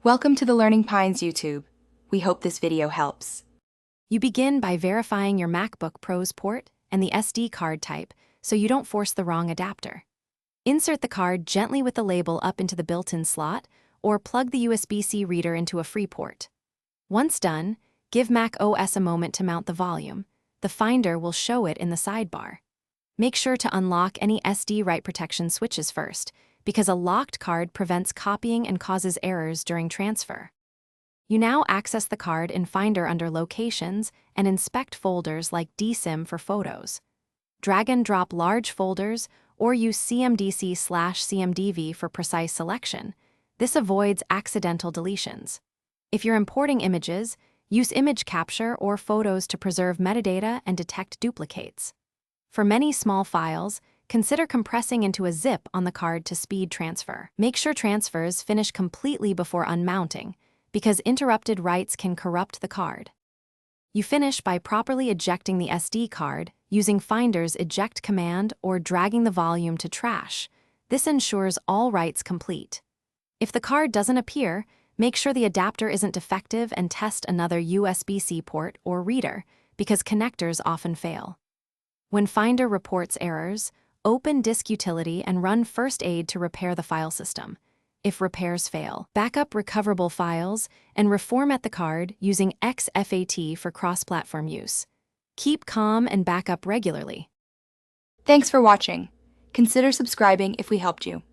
Welcome to the Learning Pines YouTube. We hope this video helps. You begin by verifying your MacBook Pro's port and the SD card type so you don't force the wrong adapter. Insert the card gently with the label up into the built-in slot or plug the USB-C reader into a free port. Once done, give Mac OS a moment to mount the volume. The Finder will show it in the sidebar. Make sure to unlock any SD write protection switches first, because a locked card prevents copying and causes errors during transfer. You now access the card in Finder under Locations and inspect folders like DSIM for photos. Drag and drop large folders or use CMDC/CMDV for precise selection. This avoids accidental deletions. If you're importing images, use image capture or photos to preserve metadata and detect duplicates. For many small files, consider compressing into a zip on the card to speed transfer. Make sure transfers finish completely before unmounting, because interrupted writes can corrupt the card. You finish by properly ejecting the SD card using Finder's eject command or dragging the volume to trash. This ensures all writes complete. If the card doesn't appear, make sure the adapter isn't defective and test another USB-C port or reader, because connectors often fail. When Finder reports errors, open Disk Utility and run First Aid to repair the file system. If repairs fail, back up recoverable files and reformat the card using XFAT for cross-platform use. Keep calm and back up regularly. Thanks for watching. Consider subscribing if we helped you.